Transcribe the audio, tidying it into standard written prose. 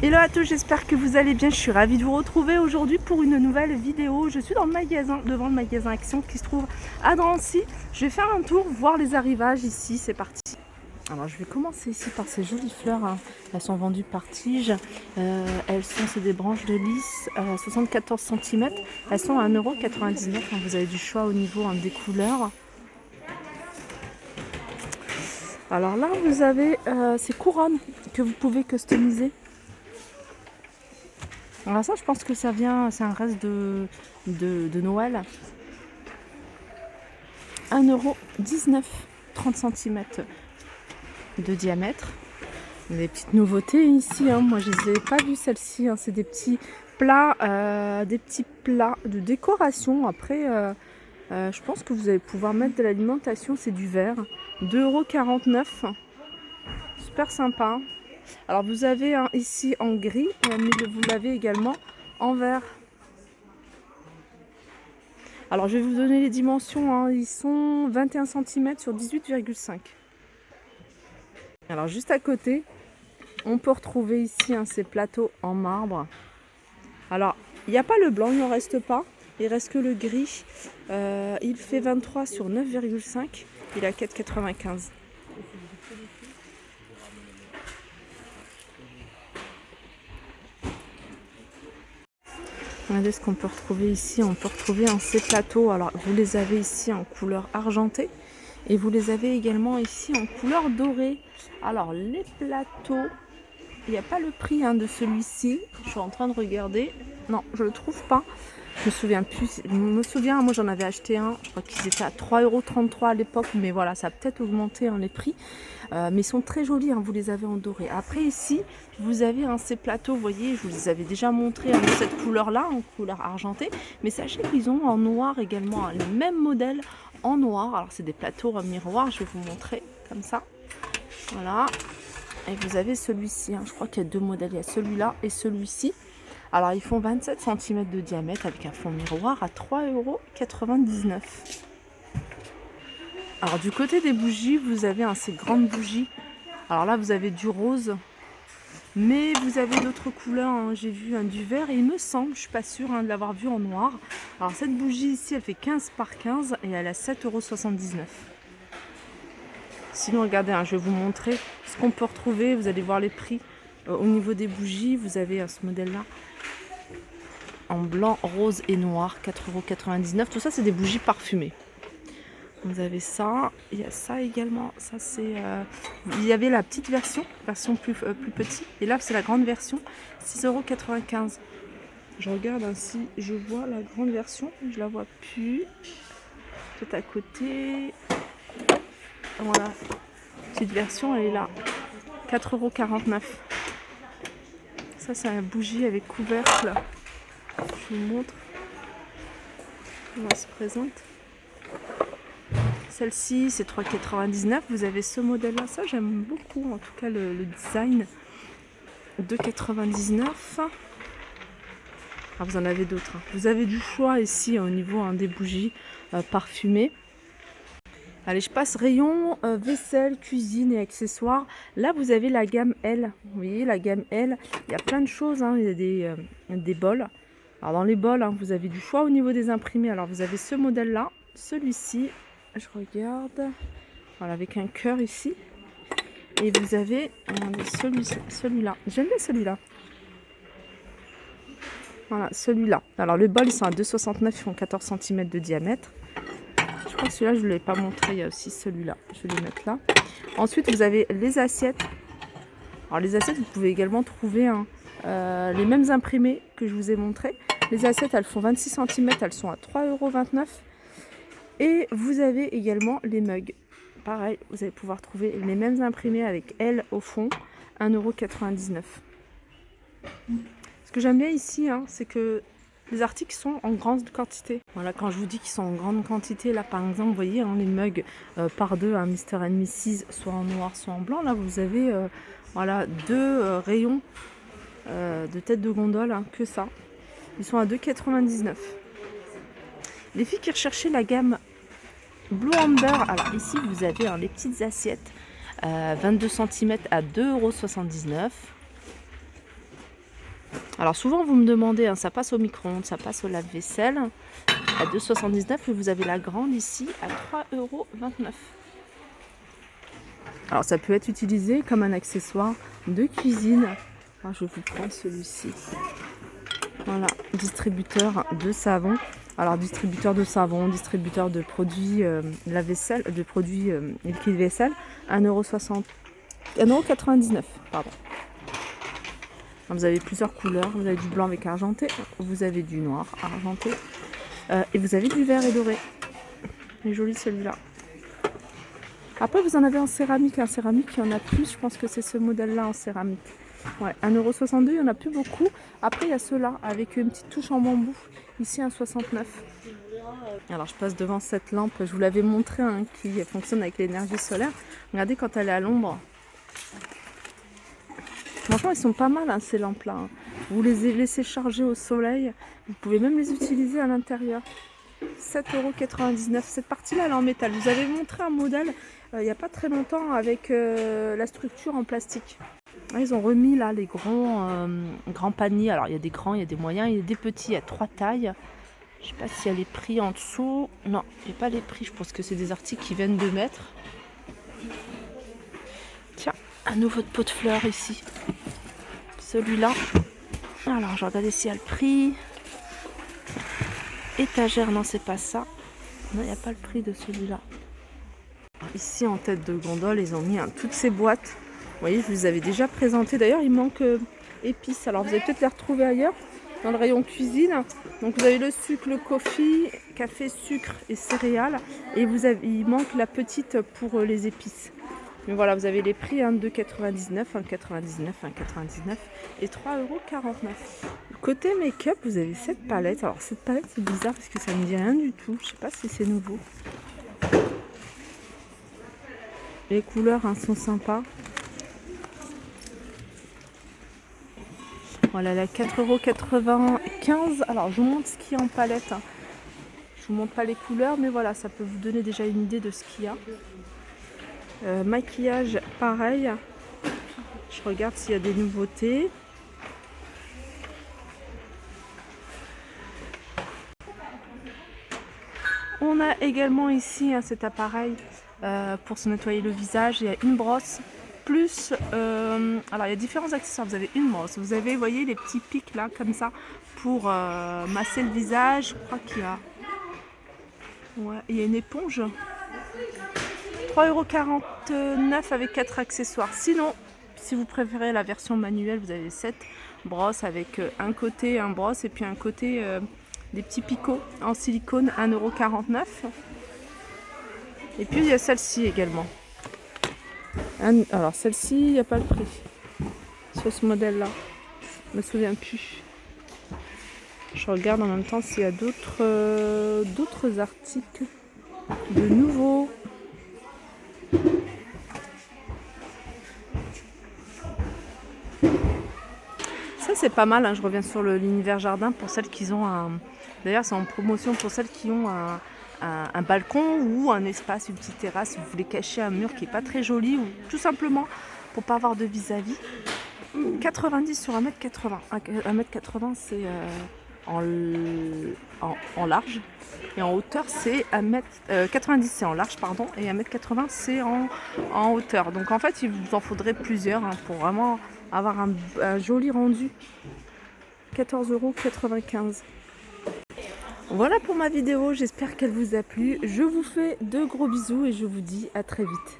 Hello à tous, j'espère que vous allez bien. Je suis ravie de vous retrouver aujourd'hui pour une nouvelle vidéo. Je suis dans le magasin, devant le magasin Action qui se trouve à Drancy. Je vais faire un tour, voir les arrivages ici, c'est parti. Alors je vais commencer ici par ces jolies fleurs, hein. Elles sont vendues par tige. C'est des branches de lys, 74 cm. Elles sont à 1,99 €. Hein. Vous avez du choix au niveau des couleurs. Alors là vous avez ces couronnes que vous pouvez customiser. Alors ça, je pense que ça vient, c'est un reste de Noël. 1,19 €, 30 cm de diamètre. Des petites nouveautés ici, hein. Moi je ne les ai pas vues celles-ci, hein. C'est des petits plats de décoration. Après, je pense que vous allez pouvoir mettre de l'alimentation, c'est du verre. 2,49 €. Super sympa. Alors vous avez ici en gris, mais vous l'avez également en vert. Alors je vais vous donner les dimensions, hein. Ils sont 21 cm sur 18,5. Alors juste à côté, on peut retrouver ici ces plateaux en marbre. Alors il n'y a pas le blanc, il n'en reste pas, il reste que le gris. Il fait 23 sur 9,5, il est à 4,95. Regardez ce qu'on peut retrouver ici. On peut retrouver ces plateaux. Alors vous les avez ici en couleur argentée et vous les avez également ici en couleur dorée. Alors les plateaux, il n'y a pas le prix de celui-ci. Je suis en train de regarder. Non, je ne le trouve pas. Je me souviens plus. Je me souviens, moi j'en avais acheté un. Je crois qu'ils étaient à 3,33 € à l'époque. Mais voilà, ça a peut-être augmenté les prix. Mais ils sont très jolis, vous les avez en doré. Après ici, vous avez ces plateaux, vous voyez, je vous les avais déjà montré avec cette couleur-là, en couleur argentée. Mais sachez qu'ils ont en noir également, les mêmes modèles en noir. Alors c'est des plateaux miroirs, je vais vous montrer comme ça. Voilà. Et vous avez celui-ci, je crois qu'il y a deux modèles, il y a celui-là et celui-ci. Alors ils font 27 cm de diamètre avec un fond miroir à 3,99 €. Alors du côté des bougies, vous avez ces grandes bougies. Alors là, vous avez du rose, mais vous avez d'autres couleurs. J'ai vu du vert et il me semble, je ne suis pas sûre de l'avoir vu en noir. Alors cette bougie ici, elle fait 15 par 15 et elle a 7,79 €. Sinon, regardez, je vais vous montrer ce qu'on peut retrouver. Vous allez voir les prix. Au niveau des bougies, vous avez ce modèle-là en blanc, rose et noir, 4,99 €. Tout ça, c'est des bougies parfumées. Vous avez ça, il y a ça également. Ça c'est, il y avait la petite version plus petite, et là c'est la grande version, 6,95 €. Je regarde si je vois la grande version, je la vois plus. Tout à côté. Voilà, petite version, elle est là, 4,49 €. Ça c'est la bougie avec couvercle. Je vous montre comment elle se présente. Celle-ci, c'est 3,99 €. Vous avez ce modèle-là. Ça, j'aime beaucoup. En tout cas, le design. 2,99 €. Ah, vous en avez d'autres. Vous avez du choix ici au niveau des bougies parfumées. Allez, je passe rayon vaisselle, cuisine et accessoires. Là, vous avez la gamme L. Vous voyez, la gamme L. Il y a plein de choses. Il y a des bols. Alors, dans les bols, vous avez du choix au niveau des imprimés. Alors, vous avez ce modèle-là, celui-ci. Je regarde, voilà, avec un cœur ici, et vous avez celui-là. J'aime bien celui-là. Voilà, celui-là. Alors le bol, ils sont à 2,69 €, ils font 14 cm de diamètre. Je crois que celui-là, je ne l'ai pas montré. Il y a aussi celui-là. Je vais le mettre là. Ensuite, vous avez les assiettes. Alors les assiettes, vous pouvez également trouver les mêmes imprimés que je vous ai montré. Les assiettes, elles font 26 cm, elles sont à 3,29 €. Et vous avez également les mugs. Pareil, vous allez pouvoir trouver les mêmes imprimés avec L au fond, 1,99 €. Ce que j'aime bien ici, c'est que les articles sont en grande quantité. Voilà, quand je vous dis qu'ils sont en grande quantité, là par exemple, vous voyez les mugs par deux, Mr. and Mrs, soit en noir, soit en blanc. Là, vous avez voilà, deux rayons de tête de gondole, que ça. Ils sont à 2,99 €. Les filles qui recherchaient la gamme Blue Amber, alors ici vous avez les petites assiettes 22 cm à 2,79 €. Alors souvent vous me demandez, hein, ça passe au micro-ondes, ça passe au lave-vaisselle à 2,79 € et vous avez la grande ici à 3,29 €. Alors ça peut être utilisé comme un accessoire de cuisine. Alors, je vous prends celui-ci. Voilà, distributeur de savon. Alors distributeur de savon, distributeur de produits lave-vaisselle, de produits liquide vaisselle, 1,99 €, pardon. Vous avez plusieurs couleurs, vous avez du blanc avec argenté, vous avez du noir argenté, et vous avez du vert et doré. Il est joli celui-là. Après vous en avez en céramique, en céramique il y en a plus, je pense que c'est ce modèle-là en céramique. Ouais, 1,62 €, il n'y en a plus beaucoup. Après il y a ceux-là avec une petite touche en bambou, ici 1,69 €. Alors je passe devant cette lampe, je vous l'avais montré, hein, qui fonctionne avec l'énergie solaire. Regardez quand elle est à l'ombre. Franchement, ils sont pas mal, hein, ces lampes-là. Hein. Vous les laissez charger au soleil. Vous pouvez même les utiliser à l'intérieur. 7,99 €. Cette partie-là, elle est en métal. Je vous avais montré un modèle il n'y a pas très longtemps avec la structure en plastique. Ils ont remis là les grands paniers. Alors, il y a des grands, il y a des moyens, il y a des petits. Il y a 3 tailles. Je ne sais pas s'il y a les prix en dessous. Non, il n'y a pas les prix. Je pense que c'est des articles qui viennent de mettre. Tiens, un nouveau pot de fleurs ici. Celui-là. Alors, je regarde s'il y a le prix. Étagère, non, c'est pas ça. Non, il n'y a pas le prix de celui-là. Ici, en tête de gondole, ils ont mis toutes ces boîtes. Vous voyez, je vous les avais déjà présentées. D'ailleurs, il manque épices. Alors, vous allez peut-être les retrouver ailleurs, dans le rayon cuisine. Donc, vous avez le sucre, le coffee, café, sucre et céréales. Et il manque la petite pour les épices. Mais voilà, vous avez les prix, 2,99 €, 1,99 €, 1,99 € et 3,49 €. Côté make-up, vous avez cette palette. Alors, cette palette, c'est bizarre parce que ça ne me dit rien du tout. Je ne sais pas si c'est nouveau. Les couleurs sont sympas. Voilà, la 4,95 €. Alors, je vous montre ce qu'il y a en palette. Je vous montre pas les couleurs, mais voilà, ça peut vous donner déjà une idée de ce qu'il y a. Maquillage, pareil. Je regarde s'il y a des nouveautés. On a également ici cet appareil pour se nettoyer le visage. Il y a une brosse plus... alors il y a différents accessoires. Vous avez une brosse. Vous avez, vous voyez, les petits pics là comme ça pour masser le visage. Je crois qu'il y a... Ouais, il y a une éponge. 3,49 € avec 4 accessoires. Sinon, si vous préférez la version manuelle, vous avez cette brosse avec un côté un brosse et puis un côté des petits picots en silicone, 1,49 €. Et puis il y a celle-ci également. Alors celle-ci, il n'y a pas le prix sur ce modèle-là. Je me souviens plus. Je regarde en même temps s'il y a d'autres articles de nouveaux. Ça c'est pas mal, je reviens sur l'univers jardin pour celles qui ont d'ailleurs c'est en promotion pour celles qui ont un balcon ou un espace, une petite terrasse, si vous voulez cacher un mur qui est pas très joli ou tout simplement pour pas avoir de vis-à-vis. 90 sur 1,80 m. 1,80 m c'est en large et en hauteur c'est 90 c'est en large pardon et 1,80 m c'est en hauteur. Donc en fait il vous en faudrait plusieurs pour vraiment avoir un joli rendu. 14,95 €. Voilà pour ma vidéo, j'espère qu'elle vous a plu. Je vous fais de gros bisous et je vous dis à très vite.